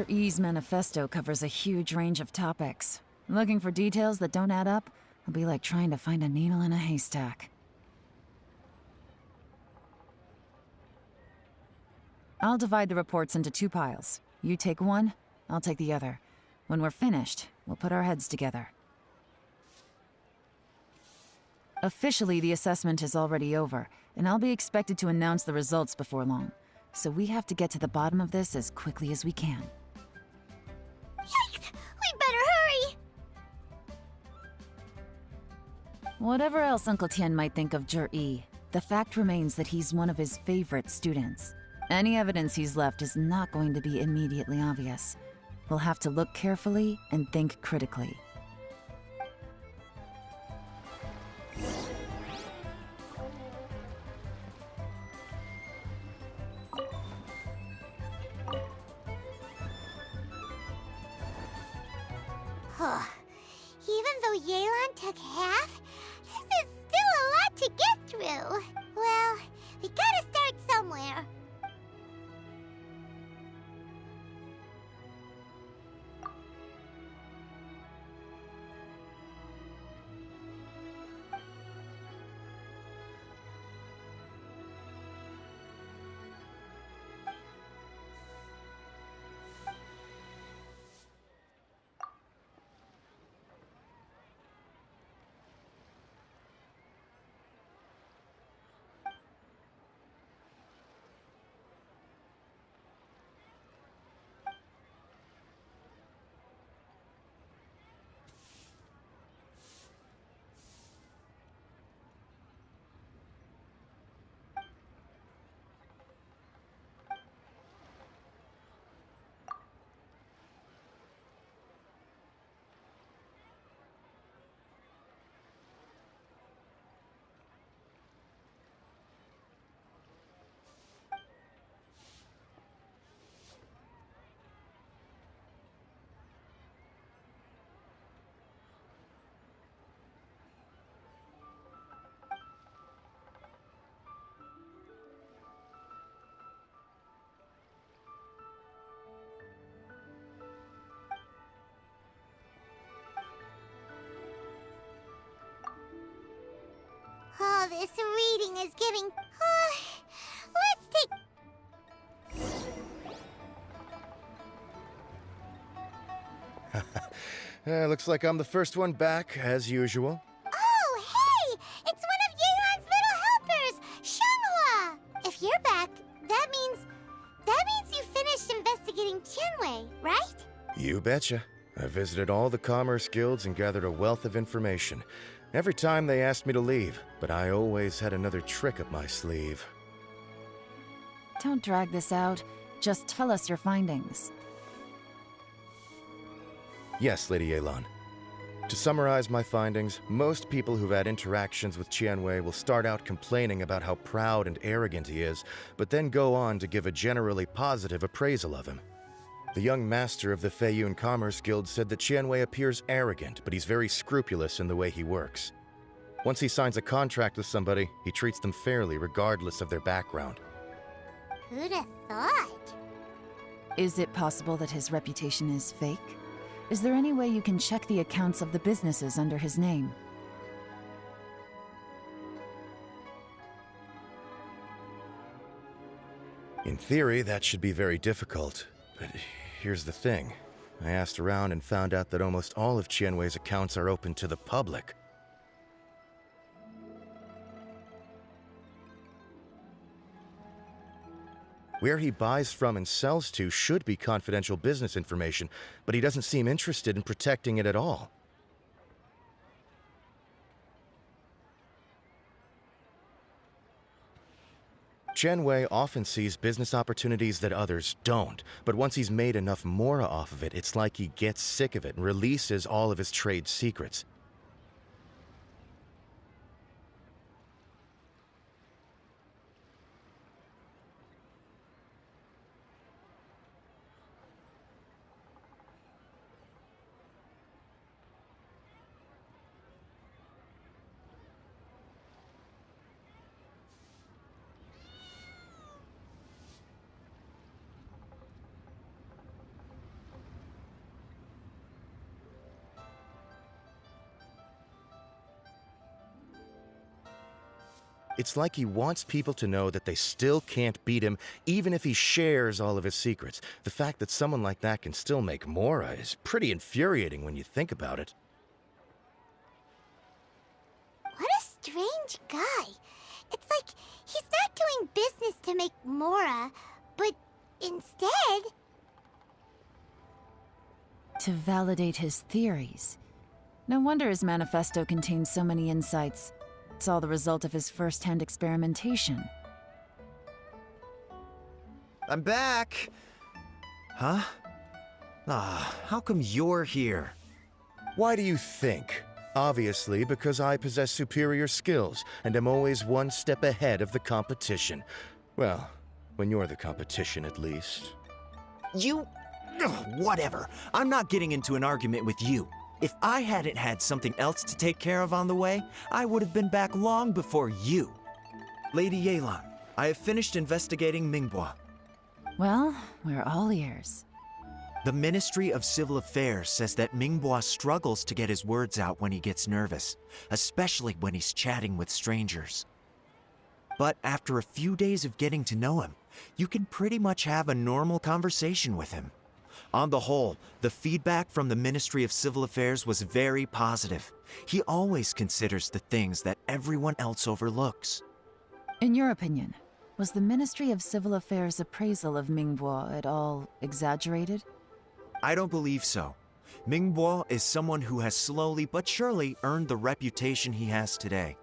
E's manifesto covers a huge range of topics. Looking for details that don't add up will be like trying to find a needle in a haystack. I'll divide the reports into 2 piles. You take one, I'll take the other. When we're finished, we'll put our heads together. Officially, the assessment is already over, and I'll be expected to announce the results before long. So we have to get to the bottom of this as quickly as we can. Yikes! We better hurry! Whatever else Uncle Tian might think of E, the fact remains that he's one of his favorite students. Any evidence he's left is not going to be immediately obvious. We'll have to look carefully and think critically. Even though Yelan took half, this is still a lot to get through. Well, we gotta start somewhere. Oh, this reading is giving... let's take... Looks like I'm the first one back, as usual. Oh, hey! It's one of Yelan's little helpers, Shanghua! If you're back, that means you finished investigating Tianwei, right? You betcha. I visited all the commerce guilds and gathered a wealth of information. Every time they asked me to leave, but I always had another trick up my sleeve. Don't drag this out. Just tell us your findings. Yes, Lady Yelan. To summarize my findings, most people who've had interactions with Tianwei will start out complaining about how proud and arrogant he is, but then go on to give a generally positive appraisal of him. The young master of the Feiyun Commerce Guild said that Tianwei appears arrogant, but he's very scrupulous in the way he works. Once he signs a contract with somebody, he treats them fairly regardless of their background. Who'd have thought? Is it possible that his reputation is fake? Is there any way you can check the accounts of the businesses under his name? In theory, that should be very difficult, but here's the thing. I asked around and found out that almost all of Tianwei's accounts are open to the public. Where he buys from and sells to should be confidential business information, but he doesn't seem interested in protecting it at all. Tianwei often sees business opportunities that others don't, but once he's made enough mora off of it, it's like he gets sick of it and releases all of his trade secrets. It's like he wants people to know that they still can't beat him, even if he shares all of his secrets. The fact that someone like that can still make Mora is pretty infuriating when you think about it. What a strange guy. It's like he's not doing business to make Mora, but instead... To validate his theories. No wonder his manifesto contains so many insights. It's all the result of his first-hand experimentation. I'm back! Huh? How come you're here? Why do you think? Obviously, because I possess superior skills and am always one step ahead of the competition. Well, when you're the competition, at least. You... whatever. I'm not getting into an argument with you. If I hadn't had something else to take care of on the way, I would have been back long before you. Lady Yelan, I have finished investigating Mingbois. Well, we're all ears. The Ministry of Civil Affairs says that Mingbois struggles to get his words out when he gets nervous, especially when he's chatting with strangers. But after a few days of getting to know him, you can pretty much have a normal conversation with him. On the whole, the feedback from the Ministry of Civil Affairs was very positive. He always considers the things that everyone else overlooks. In your opinion, was the Ministry of Civil Affairs' appraisal of Mingbois at all exaggerated? I don't believe so. Mingbois is someone who has slowly but surely earned the reputation he has today.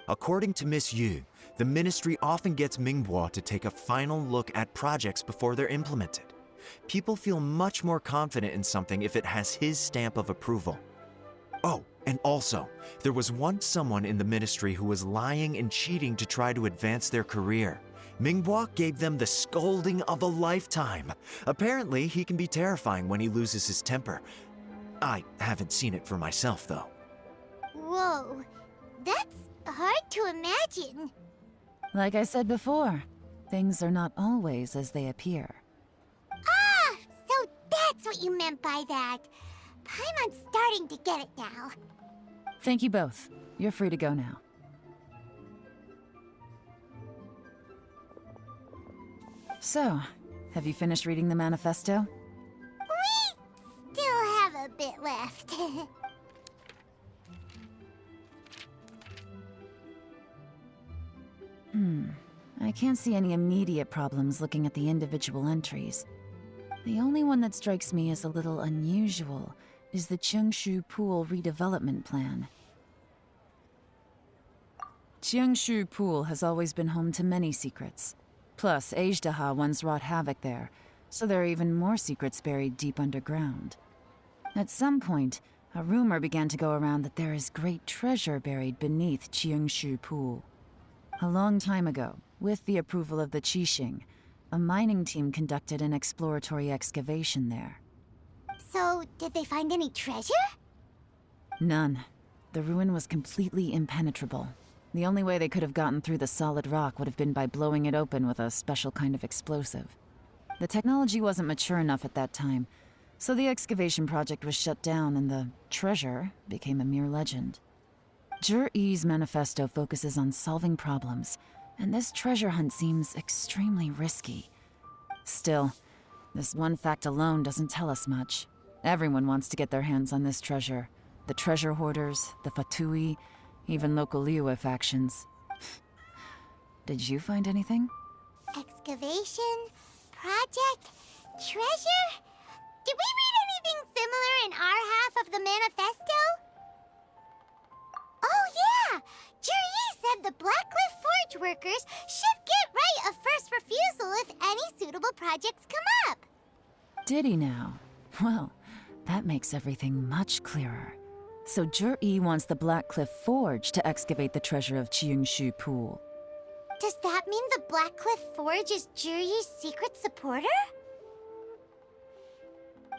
According to Miss Yu, the Ministry often gets Mingbois to take a final look at projects before they're implemented. People feel much more confident in something if it has his stamp of approval. Oh, and also, there was once someone in the Ministry who was lying and cheating to try to advance their career. Mingbois gave them the scolding of a lifetime. Apparently, he can be terrifying when he loses his temper. I haven't seen it for myself, though. Whoa, that's hard to imagine. Like I said before, things are not always as they appear. Ah, so that's what you meant by that. I'm starting to get it now. Thank you both. You're free to go now. So, have you finished reading the manifesto? We still have a bit left. I can't see any immediate problems looking at the individual entries. The only one that strikes me as a little unusual is the Cheongshu Pool redevelopment plan. Cheongshu Pool has always been home to many secrets. Plus, Ajdaha once wrought havoc there, so there are even more secrets buried deep underground. At some point, a rumor began to go around that there is great treasure buried beneath Cheongshu Pool. A long time ago, with the approval of the Qixing, a mining team conducted an exploratory excavation there. So, did they find any treasure? None. The ruin was completely impenetrable. The only way they could have gotten through the solid rock would have been by blowing it open with a special kind of explosive. The technology wasn't mature enough at that time, so the excavation project was shut down and the treasure became a mere legend. Jur-E's manifesto focuses on solving problems, and this treasure hunt seems extremely risky. Still, this one fact alone doesn't tell us much. Everyone wants to get their hands on this treasure. The treasure hoarders, the Fatui, even local Liyue factions. Did you find anything? Excavation? Project? Treasure? Did we read anything similar in our half of the manifesto? Oh yeah! Jur-E said the Blackcliff Forge workers should get right of first refusal if any suitable projects come up. Did he now? Well, that makes everything much clearer. So Jur-E wants the Blackcliff Forge to excavate the treasure of Cheongshu Pool. Does that mean the Blackcliff Forge is Jur-E's secret supporter?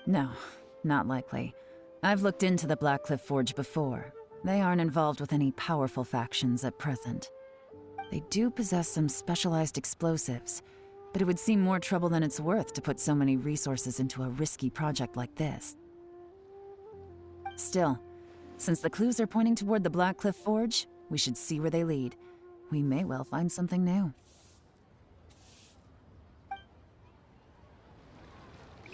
No, not likely. I've looked into the Blackcliff Forge before. They aren't involved with any powerful factions at present. They do possess some specialized explosives, but it would seem more trouble than it's worth to put so many resources into a risky project like this. Still, since the clues are pointing toward the Blackcliff Forge, we should see where they lead. we may well find something new.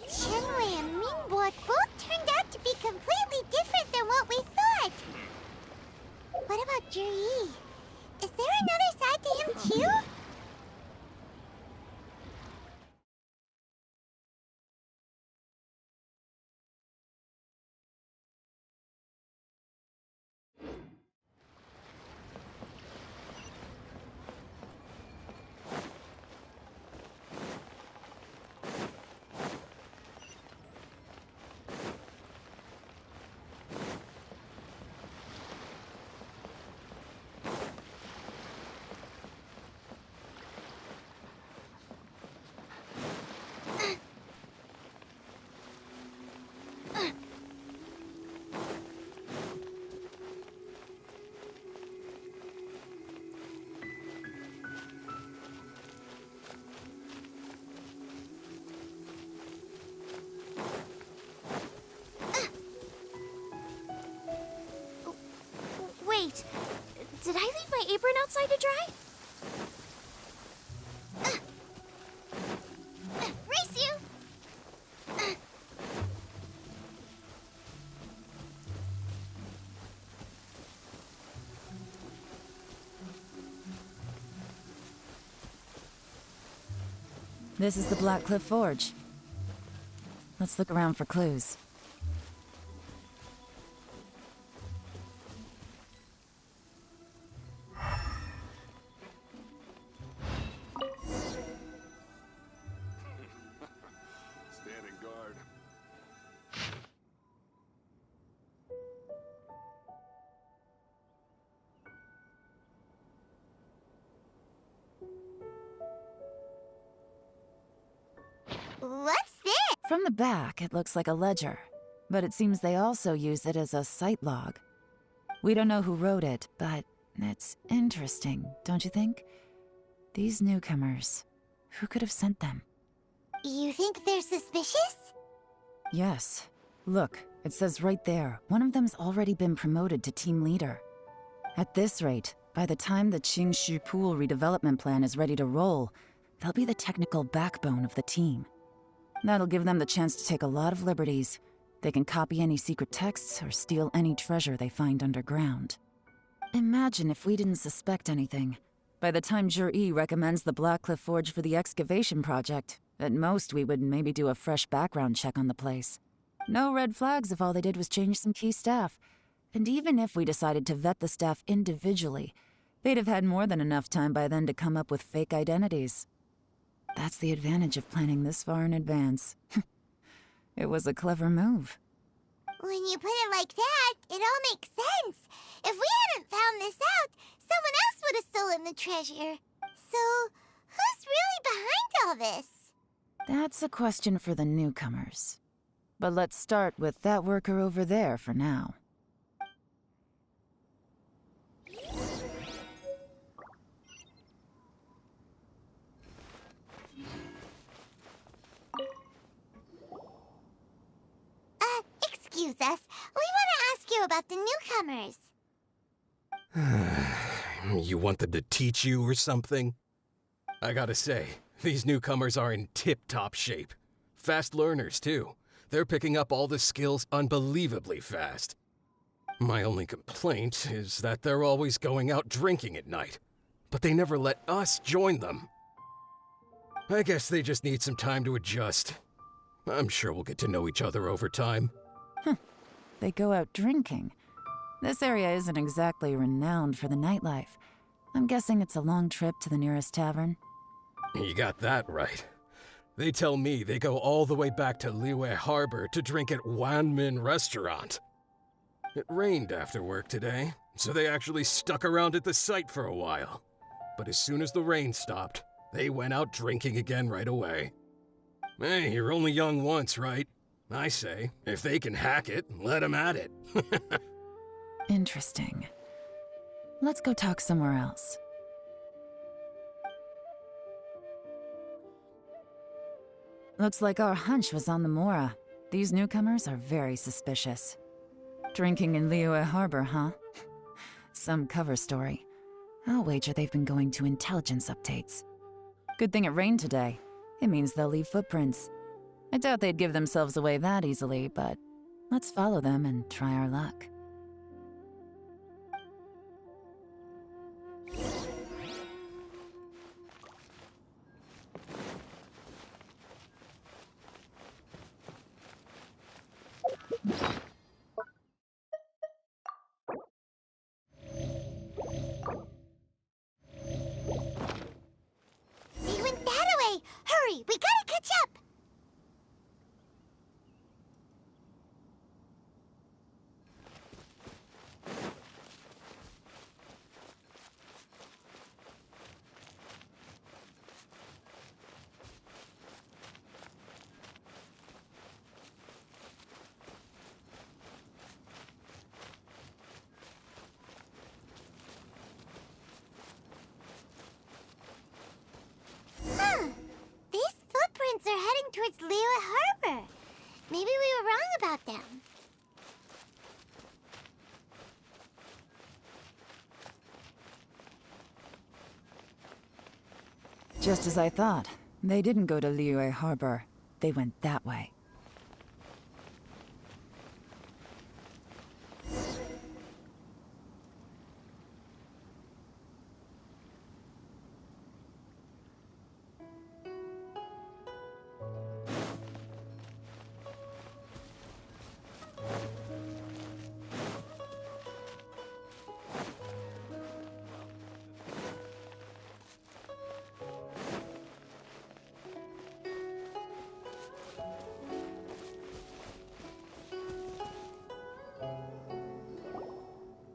Qianwei and Mingbo both turned out to be completely different than what we thought. What about Zhi? Is there another side to him too? Wait, did I leave my apron outside to dry? Race you! This is the Blackcliff Forge. Let's look around for clues. Standing guard. What's this? From the back, it looks like a ledger, but it seems they also use it as a site log. We don't know who wrote it, but it's interesting, don't you think? These newcomers, who could have sent them? You think they're suspicious? Yes. Look, it says right there, one of them's already been promoted to team leader. At this rate, by the time the Qingshu Pool redevelopment plan is ready to roll, they'll be the technical backbone of the team. That'll give them the chance to take a lot of liberties. They can copy any secret texts or steal any treasure they find underground. Imagine if we didn't suspect anything. By the time Zhi recommends the Blackcliff Forge for the excavation project, at most we would maybe do a fresh background check on the place. No red flags if all they did was change some key staff. And even if we decided to vet the staff individually, they'd have had more than enough time by then to come up with fake identities. That's the advantage of planning this far in advance. It was a clever move. When you put it like that, it all makes sense. If we hadn't found this out, someone else would have stolen the treasure. So, who's really behind all this? That's a question for the newcomers. But let's start with that worker over there for now. Excuse us. We want to ask you about the newcomers. You want them to teach you or something? I gotta say, these newcomers are in tip-top shape. Fast learners, too. They're picking up all the skills unbelievably fast. My only complaint is that they're always going out drinking at night, but they never let us join them. I guess they just need some time to adjust. I'm sure we'll get to know each other over time. They go out drinking. This area isn't exactly renowned for the nightlife. I'm guessing it's a long trip to the nearest tavern. You got that right. They tell me they go all the way back to Liyue Harbor to drink at Wanmin Restaurant. It rained after work today, so they actually stuck around at the site for a while. But as soon as the rain stopped, they went out drinking again right away. Hey, you're only young once, right? I say, if they can hack it, let them at it. Interesting. Let's go talk somewhere else. Looks like our hunch was on the Mora. These newcomers are very suspicious. Drinking in Liyue Harbor, huh? Some cover story. I'll wager they've been going to intelligence updates. Good thing it rained today. It means they'll leave footprints. I doubt they'd give themselves away that easily, but let's follow them and try our luck. They went that way! Hurry, we gotta catch up! Huh. These footprints are heading towards Liyue Harbor. Maybe we were wrong about them. Just as I thought. They didn't go to Liyue Harbor. They went that way.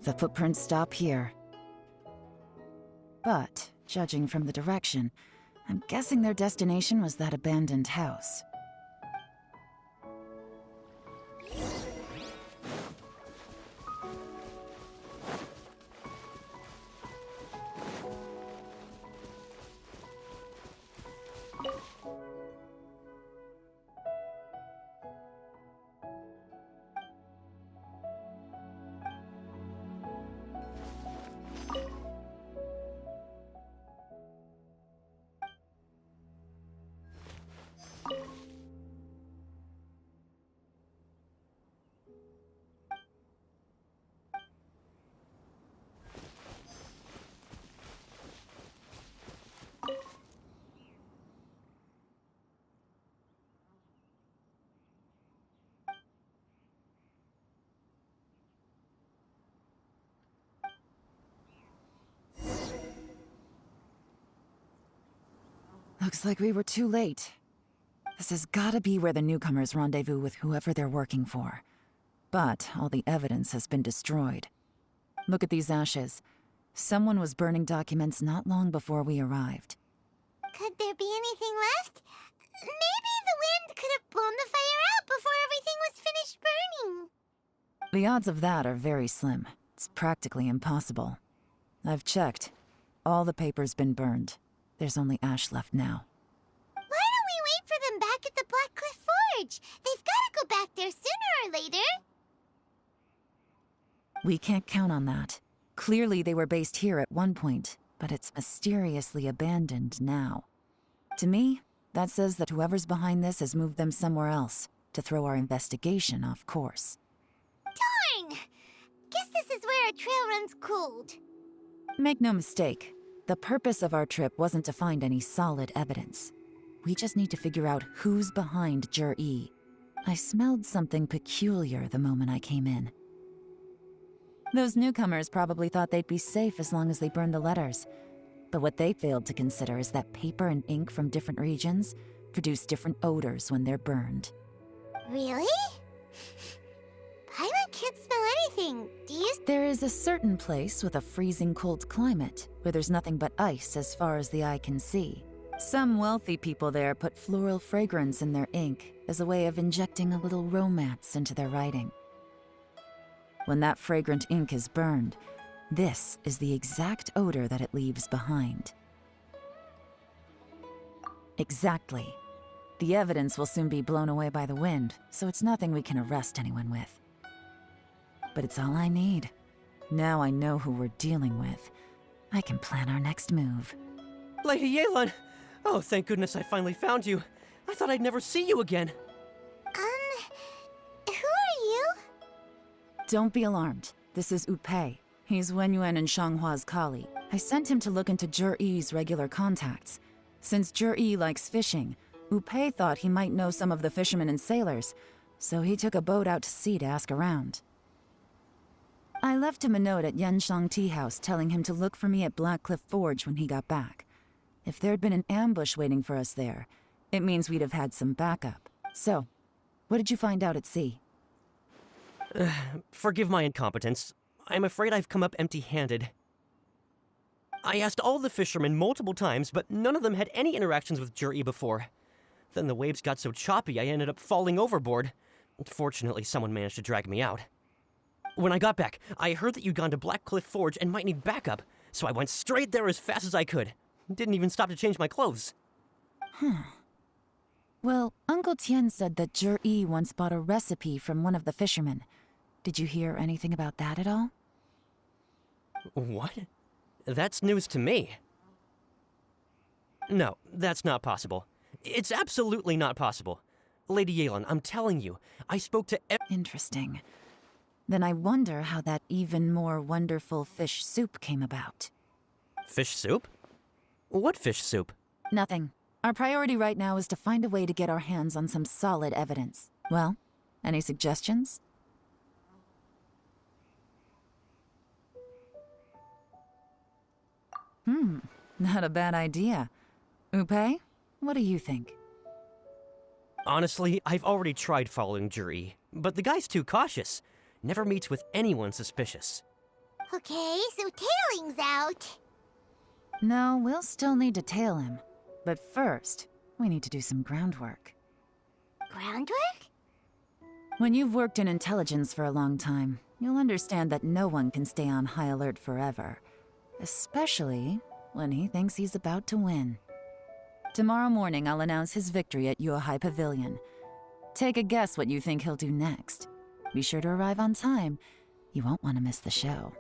The footprints stop here. But, judging from the direction, I'm guessing their destination was that abandoned house. Looks like we were too late. This has gotta be where the newcomers rendezvous with whoever they're working for. But all the evidence has been destroyed. Look at these ashes. Someone was burning documents not long before we arrived. Could there be anything left? Maybe the wind could have blown the fire out before everything was finished burning. The odds of that are very slim. It's practically impossible. I've checked. All the paper's been burned. There's only ash left now. Why don't we wait for them back at the Black Cliff Forge? They've gotta go back there sooner or later. We can't count on that. Clearly they were based here at one point, but it's mysteriously abandoned now. To me, that says that whoever's behind this has moved them somewhere else, to throw our investigation off course. Darn! Guess this is where our trail runs cold. Make no mistake, the purpose of our trip wasn't to find any solid evidence. We just need to figure out who's behind Jur-E. I smelled something peculiar the moment I came in. Those newcomers probably thought they'd be safe as long as they burned the letters. But what they failed to consider is that paper and ink from different regions produce different odors when they're burned. Really? Paimon can't smell anything. Do you? There is a certain place with a freezing cold climate where there's nothing but ice as far as the eye can see. Some wealthy people there put floral fragrance in their ink as a way of injecting a little romance into their writing. When that fragrant ink is burned, this is the exact odor that it leaves behind. Exactly. The evidence will soon be blown away by the wind, so it's nothing we can arrest anyone with. But it's all I need. Now I know who we're dealing with. I can plan our next move. Lady Yelan! Oh, thank goodness I finally found you. I thought I'd never see you again. Who are you? Don't be alarmed. This is Upei. He's Wenyuan and Shanghua's colleague. I sent him to look into Zhiyi's regular contacts. Since Zhiyi likes fishing, Upei thought he might know some of the fishermen and sailors, so he took a boat out to sea to ask around. I left him a note at Yanshang Tea House telling him to look for me at Blackcliff Forge when he got back. If there'd been an ambush waiting for us there, it means we'd have had some backup. So, what did you find out at sea? Forgive my incompetence. I'm afraid I've come up empty-handed. I asked all the fishermen multiple times, but none of them had any interactions with Zhiyi before. Then the waves got so choppy I ended up falling overboard. Fortunately, someone managed to drag me out. When I got back, I heard that you'd gone to Blackcliff Forge and might need backup, so I went straight there as fast as I could. Didn't even stop to change my clothes. Well, Uncle Tian said that Zhiyi once bought a recipe from one of the fishermen. Did you hear anything about that at all? What? That's news to me. No, that's not possible. It's absolutely not possible. Lady Yelan, I'm telling you, I spoke to Interesting. Then I wonder how that even more wonderful fish soup came about. Fish soup? What fish soup? Nothing. Our priority right now is to find a way to get our hands on some solid evidence. Well, any suggestions? Not a bad idea. Upei, what do you think? Honestly, I've already tried following Zhiyi, but the guy's too cautious. Never meets with anyone suspicious. Okay, so tailing's out. No, we'll still need to tail him. But first, we need to do some groundwork. Groundwork? When you've worked in intelligence for a long time, you'll understand that no one can stay on high alert forever. Especially when he thinks he's about to win. Tomorrow morning, I'll announce his victory at Yuehai Pavilion. Take a guess what you think he'll do next. Be sure to arrive on time. You won't want to miss the show.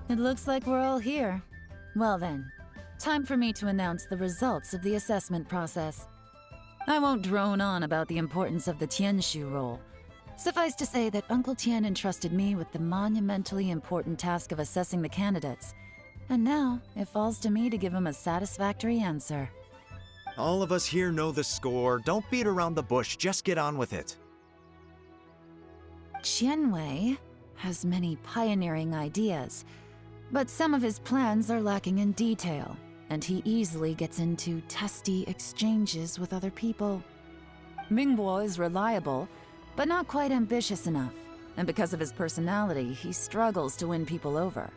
It looks like we're all here. Well then, time for me to announce the results of the assessment process. I won't drone on about the importance of the Tianshu role. Suffice to say that Uncle Tian entrusted me with the monumentally important task of assessing the candidates. And now, it falls to me to give him a satisfactory answer. All of us here know the score. Don't beat around the bush, just get on with it. Qianwei has many pioneering ideas, but some of his plans are lacking in detail, and he easily gets into testy exchanges with other people. Mingbo is reliable, but not quite ambitious enough. and because of his personality, he struggles to win people over.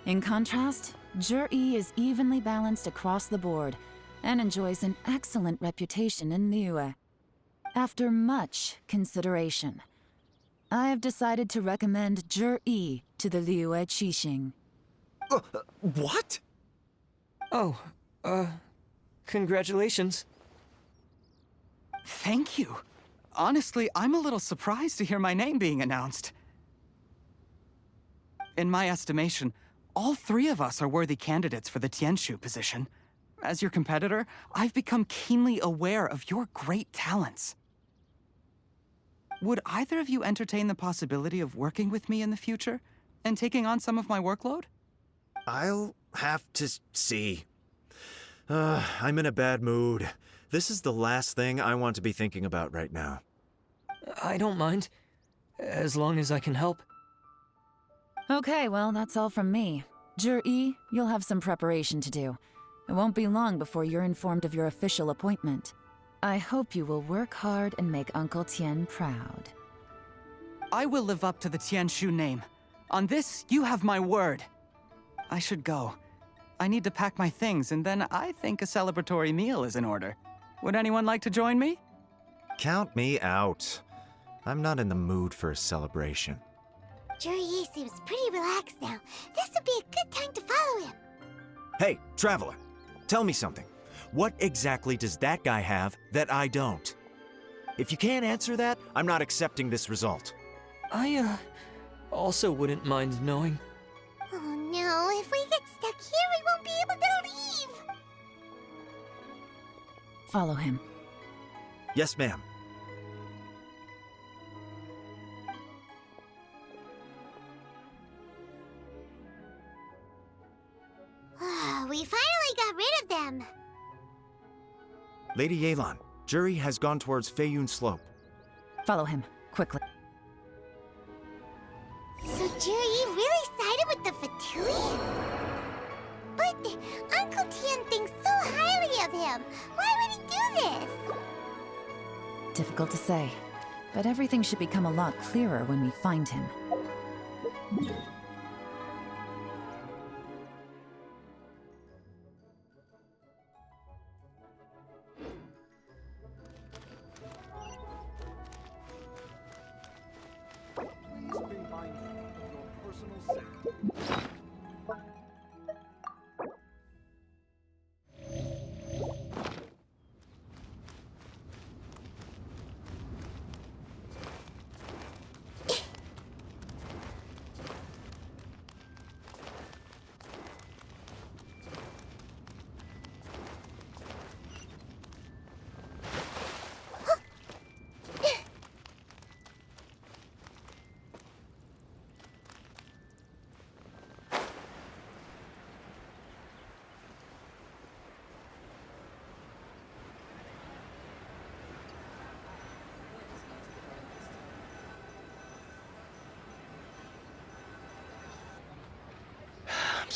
In contrast, Zhi is evenly balanced across the board and enjoys an excellent reputation in Liyue. After much consideration, I have decided to recommend Zhi to the Liyue Qixing. What? Oh, congratulations. Thank you. Honestly, I'm a little surprised to hear my name being announced. In my estimation, all three of us are worthy candidates for the Tianshu position. As your competitor, I've become keenly aware of your great talents. Would either of you entertain the possibility of working with me in the future and taking on some of my workload? I'll have to see. I'm in a bad mood. This is the last thing I want to be thinking about right now. I don't mind, as long as I can help. Okay, well, that's all from me. Zhi, you'll have some preparation to do. It won't be long before you're informed of your official appointment. I hope you will work hard and make Uncle Tien proud. I will live up to the Tianshu name. On this, you have my word. I should go. I need to pack my things, and then I think a celebratory meal is in order. Would anyone like to join me? Count me out. I'm not in the mood for a celebration. Zhi seems pretty relaxed now. This would be a good time to follow him. Hey, Traveler, tell me something. What exactly does that guy have that I don't? If you can't answer that, I'm not accepting this result. I, also wouldn't mind knowing. Oh no, if we get stuck here, we won't be able to leave! Follow him. Yes, ma'am. We finally got rid of them! Lady Yelan, Zhi has gone towards Feiyun Slope. Follow him, quickly. So Zhi really sided with the Fatui? But Uncle Tien thinks so highly of him. Why would he do this? Difficult to say, but everything should become a lot clearer when we find him.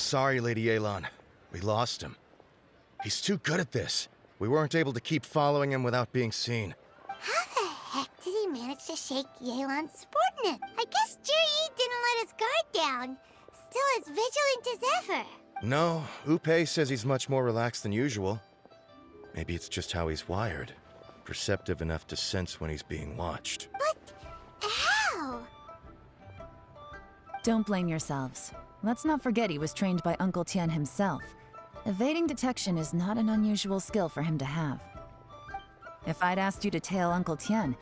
Sorry, Lady Yelan. We lost him. He's too good at this. We weren't able to keep following him without being seen. How the heck did he manage to shake Yelan's subordinate? I guess Zhi didn't let his guard down. Still as vigilant as ever. No, Upe says he's much more relaxed than usual. Maybe it's just how he's wired. Perceptive enough to sense when he's being watched. But how? Don't blame yourselves. Let's not forget he was trained by Uncle Tien himself. Evading detection is not an unusual skill for him to have. If I'd asked you to tail Uncle Tien,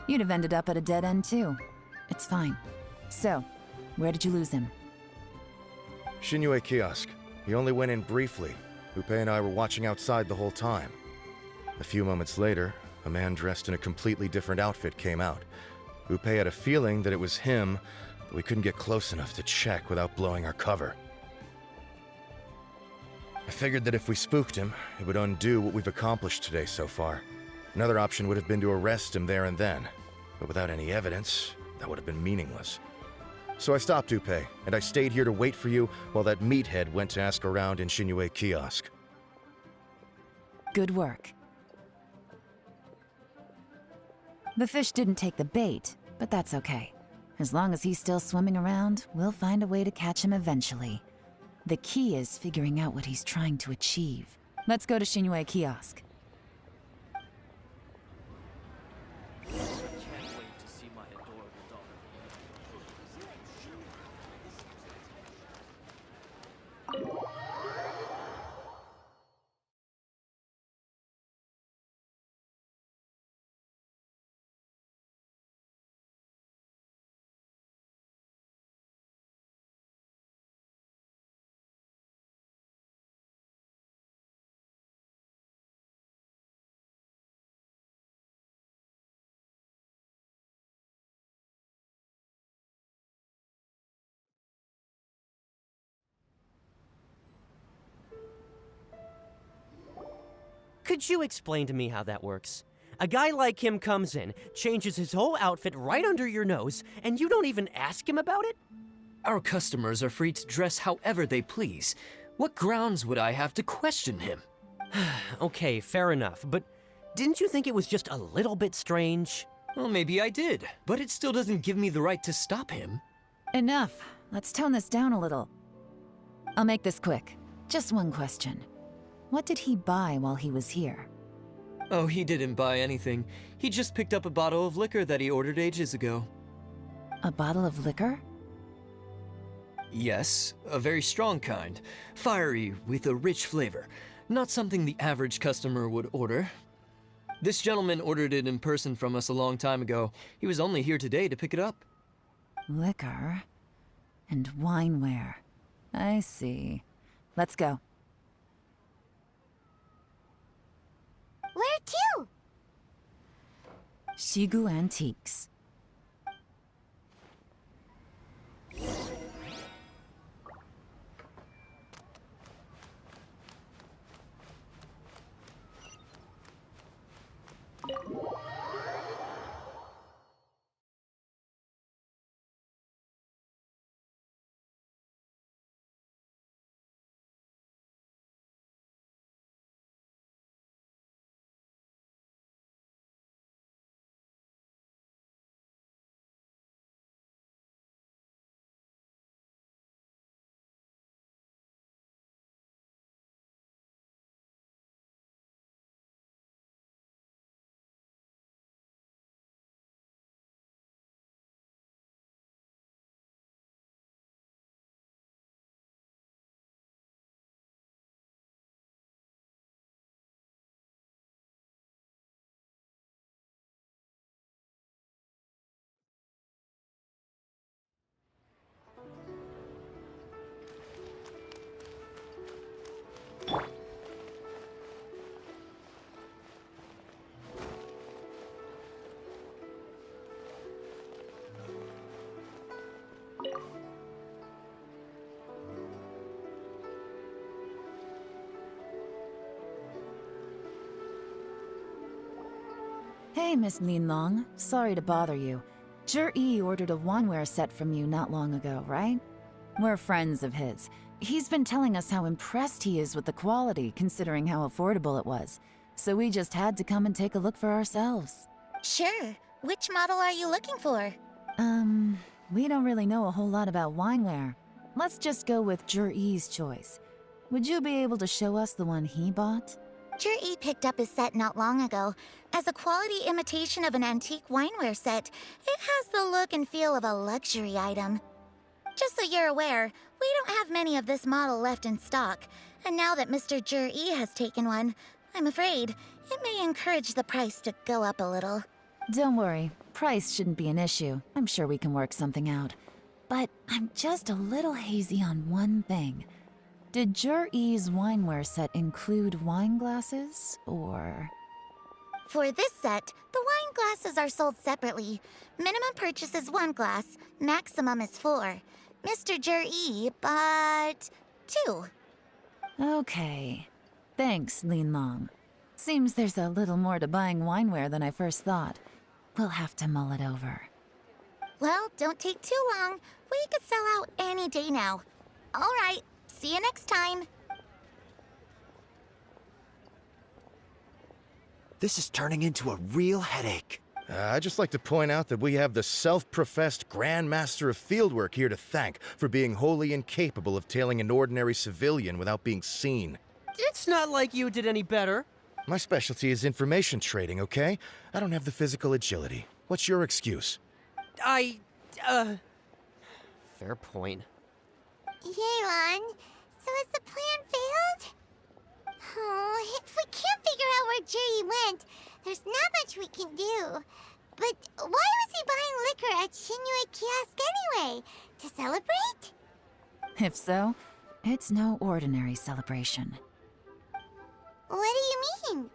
you'd have ended up at a dead end too. It's fine. So, where did you lose him? Xinyue kiosk. He only went in briefly. Upe and I were watching outside the whole time. A few moments later, a man dressed in a completely different outfit came out. Upe had a feeling that it was him, but we couldn't get close enough to check without blowing our cover. I figured that if we spooked him, it would undo what we've accomplished today so far. Another option would have been to arrest him there and then, but without any evidence, that would have been meaningless. So I stopped Upe, and I stayed here to wait for you while that meathead went to ask around in Xinyue kiosk. Good work. The fish didn't take the bait, but that's okay. As long as he's still swimming around, we'll find a way to catch him eventually. The key is figuring out what he's trying to achieve. Let's go to Xinyue Kiosk. Could you explain to me how that works? A guy like him comes in, changes his whole outfit right under your nose, and you don't even ask him about it? Our customers are free to dress however they please. What grounds would I have to question him? Okay, fair enough, but didn't you think it was just a little bit strange? Well, maybe I did, but it still doesn't give me the right to stop him. Enough. Let's tone this down a little. I'll make this quick. Just one question. What did he buy while he was here? Oh, he didn't buy anything. He just picked up a bottle of liquor that he ordered ages ago. A bottle of liquor? Yes, a very strong kind. Fiery, with a rich flavor. Not something the average customer would order. This gentleman ordered it in person from us a long time ago. He was only here today to pick it up. Liquor and wineware. I see. Let's go. Where to? Shigu Antiques. Hey, Miss Linlong. Sorry to bother you. Zhi ordered a wanware set from you not long ago, right? We're friends of his. He's been telling us how impressed he is with the quality, considering how affordable it was. So we just had to come and take a look for ourselves. Sure. Which model are you looking for? We don't really know a whole lot about wineware. Let's just go with Zhi's choice. Would you be able to show us the one he bought? Zhi picked up his set not long ago. As a quality imitation of an antique wineware set, it has the look and feel of a luxury item. Just so you're aware, we don't have many of this model left in stock, and now that Mr. Zhi has taken one, I'm afraid it may encourage the price to go up a little. Don't worry, price shouldn't be an issue. I'm sure we can work something out. But I'm just a little hazy on one thing. Did Zhi's wineware set include wine glasses, or...? For this set, the wine glasses are sold separately. Minimum purchase is 1 glass, maximum is 4. Mr. Zhi bought 2. Okay. Thanks, Linlong. Seems there's a little more to buying wineware than I first thought. We'll have to mull it over. Well, don't take too long. We could sell out any day now. All right, see you next time. This is turning into a real headache. I'd just like to point out that we have the self-professed Grand Master of Fieldwork here to thank for being wholly incapable of tailing an ordinary civilian without being seen. It's not like you did any better. My specialty is information trading, okay? I don't have the physical agility. What's your excuse? Fair point. Yelan, so has the plan failed? Oh, if we can't figure out where Jerry went, there's not much we can do. But why was he buying liquor at Shinue Kiosk anyway? To celebrate? If so, it's no ordinary celebration. What do you mean?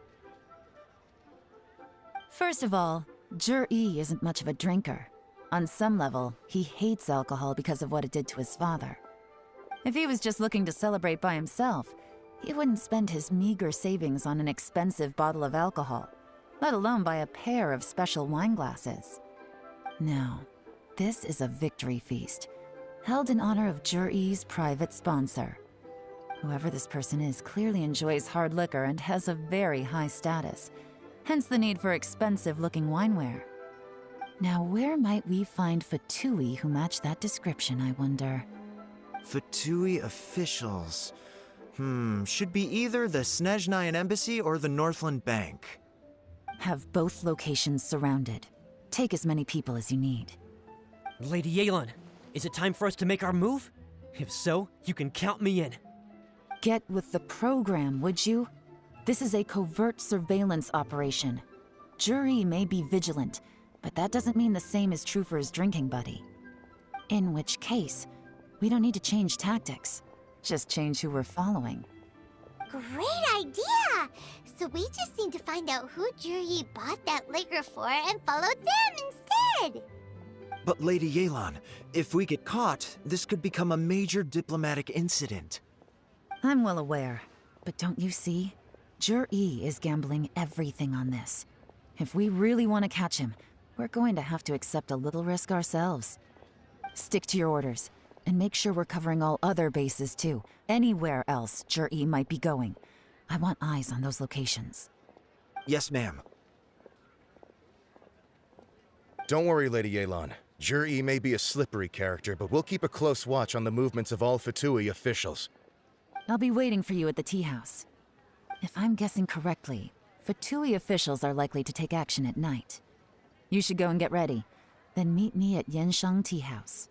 First of all, Jur-E isn't much of a drinker. On some level, he hates alcohol because of what it did to his father. If he was just looking to celebrate by himself, he wouldn't spend his meager savings on an expensive bottle of alcohol, let alone buy a pair of special wine glasses. No, this is a victory feast, held in honor of Jur-E's private sponsor. Whoever this person is clearly enjoys hard liquor and has a very high status, hence the need for expensive-looking wineware. Now, where might we find Fatui who match that description, I wonder? Fatui officials. Should be either the Snezhnayan Embassy or the Northland Bank. Have both locations surrounded. Take as many people as you need. Lady Yelan, is it time for us to make our move? If so, you can count me in. Get with the program, would you? This is a covert surveillance operation. Jur-E may be vigilant, but that doesn't mean the same is true for his drinking buddy. In which case, we don't need to change tactics. Just change who we're following. Great idea! So we just need to find out who Jerry bought that liquor for and follow them instead! But Lady Yelan, if we get caught, this could become a major diplomatic incident. I'm well aware, but don't you see? Jur-E is gambling everything on this. If we really want to catch him, we're going to have to accept a little risk ourselves. Stick to your orders, and make sure we're covering all other bases too. Anywhere else Jur-E might be going. I want eyes on those locations. Yes, ma'am. Don't worry, Lady Yelan. Jur-E may be a slippery character, but we'll keep a close watch on the movements of all Fatui officials. I'll be waiting for you at the tea house. If I'm guessing correctly, Fatui officials are likely to take action at night. You should go and get ready. Then meet me at Yansheng Tea House.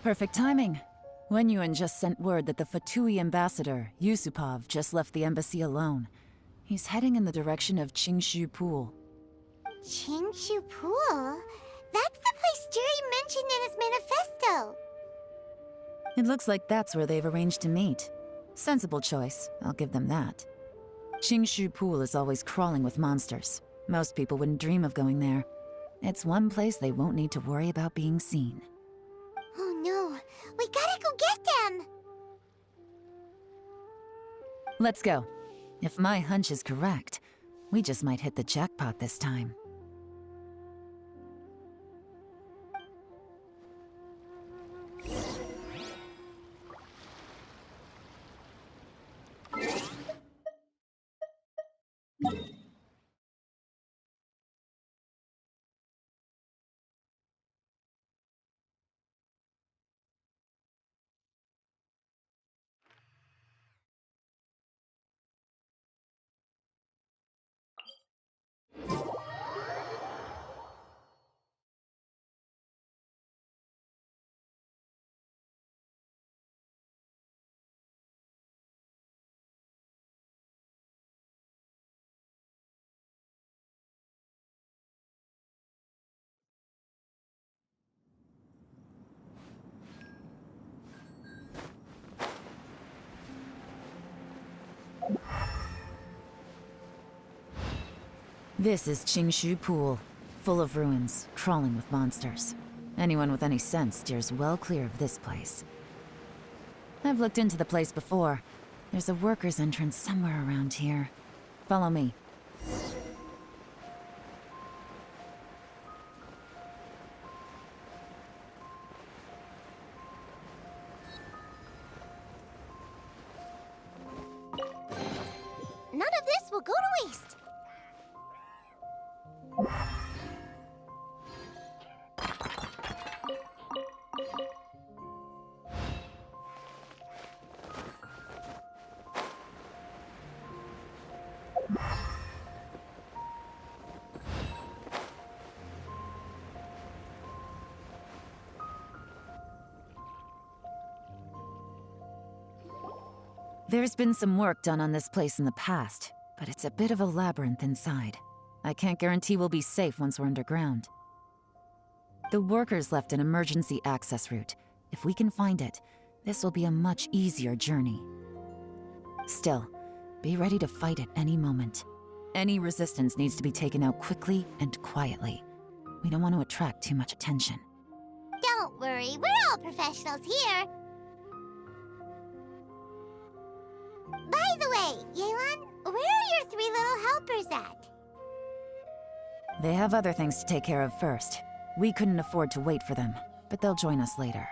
Perfect timing. Wenyuan just sent word that the Fatui ambassador, Yusupov, just left the embassy alone. He's heading in the direction of Qingshu Pool. Qingshu Pool? That's the place Jerry mentioned in his manifesto! It looks like that's where they've arranged to meet. Sensible choice, I'll give them that. Qingshu Pool is always crawling with monsters. Most people wouldn't dream of going there. It's one place they won't need to worry about being seen. Oh no, we gotta go get them! Let's go. If my hunch is correct, we just might hit the jackpot this time. This is Qingshu Pool, full of ruins, crawling with monsters. Anyone with any sense steers well clear of this place. I've looked into the place before. There's a worker's entrance somewhere around here. Follow me. None of this will go to waste. There's been some work done on this place in the past, but it's a bit of a labyrinth inside. I can't guarantee we'll be safe once we're underground. The workers left an emergency access route. If we can find it, this will be a much easier journey. Still, be ready to fight at any moment. Any resistance needs to be taken out quickly and quietly. We don't want to attract too much attention. Don't worry, we're all professionals here. By the way, Yelan, where are your 3 little helpers at? They have other things to take care of first. We couldn't afford to wait for them, but they'll join us later.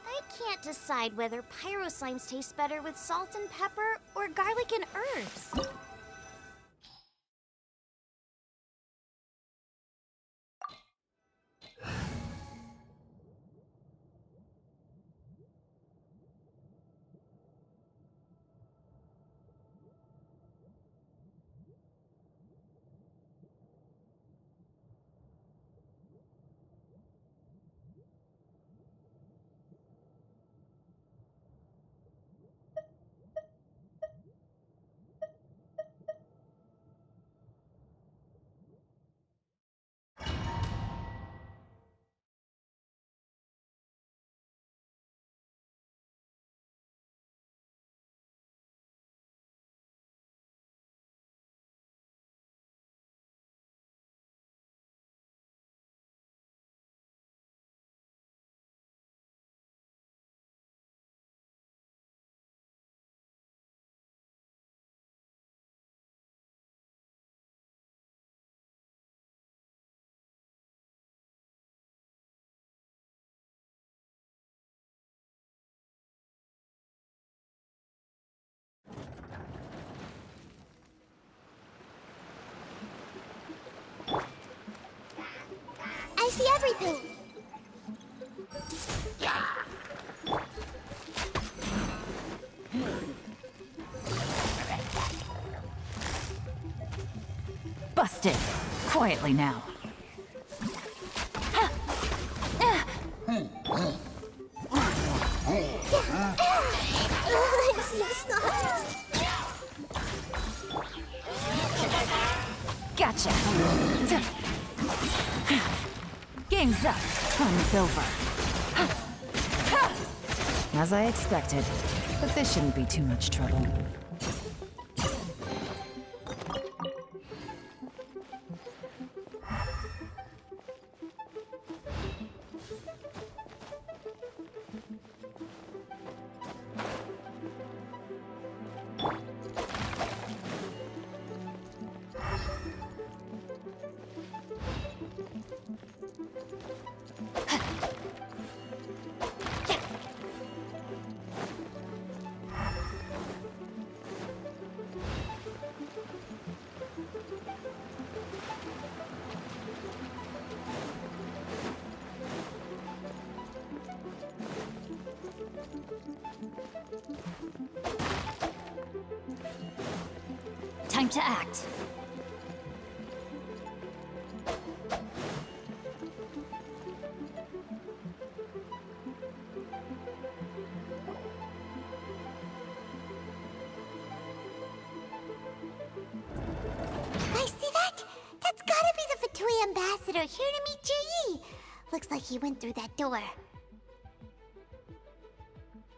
I can't decide whether pyro slimes taste better with salt and pepper or garlic and herbs. I see everything. Busted! Quietly now. Gotcha! Game's up. Fun's over. As I expected, but this shouldn't be too much trouble. Time to act. Ambassador here to meet Ji. Looks like he went through that door.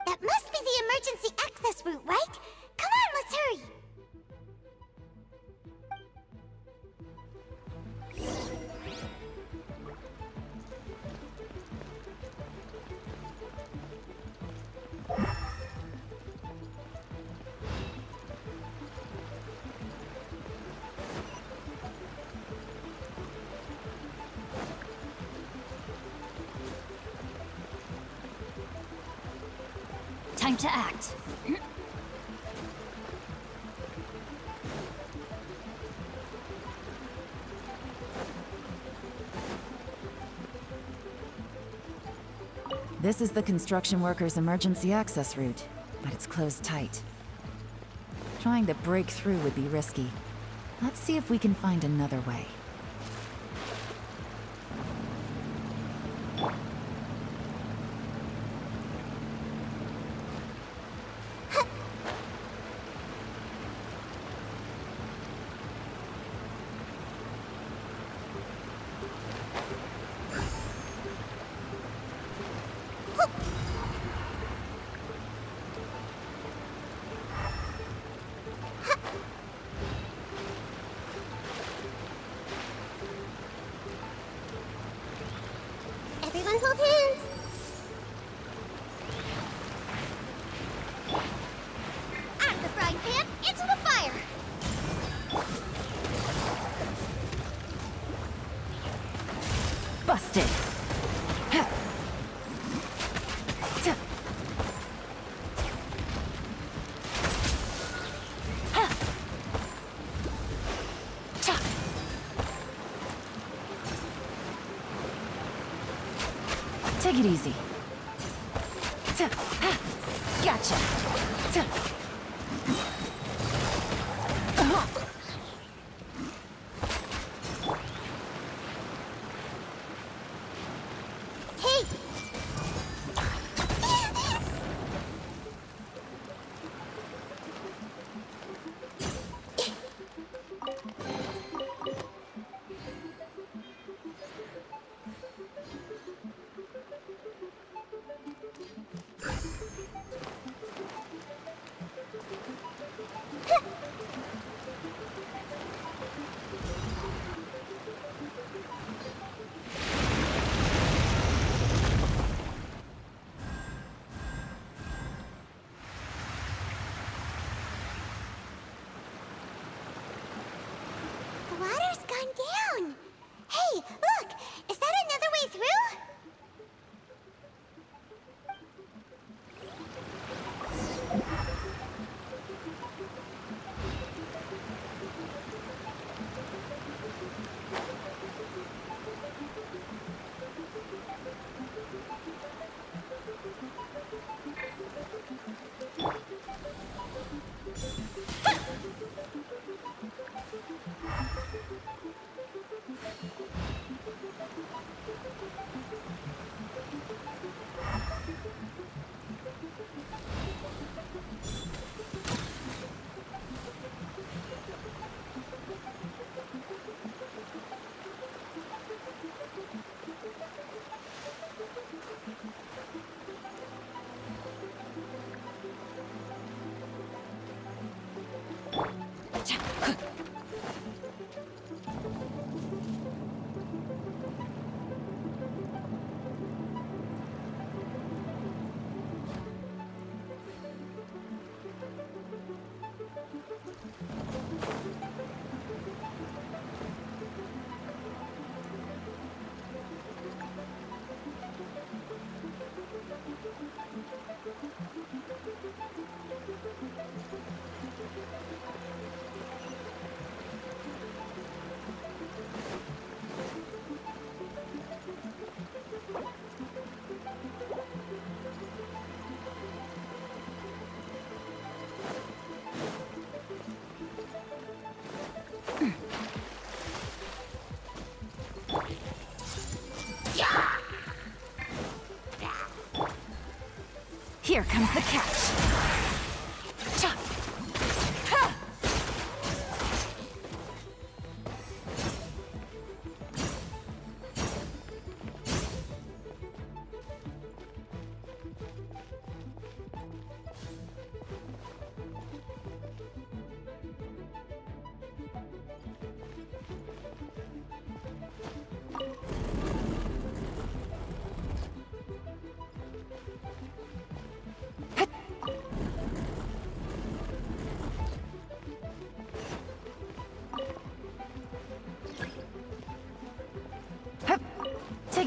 That must be the emergency access route, right? Come on, let's hurry! Time to act. This is the construction workers' emergency access route, but it's closed tight. Trying to break through would be risky. Let's see if we can find another way. Everyone hold hands! Out of the frying pan, into the fire! Busted! Take it easy. Gotcha. Hey! The water's gone down! Hey, look! Is that another way through? Here comes the catch. Cha! Ha!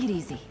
Take it easy.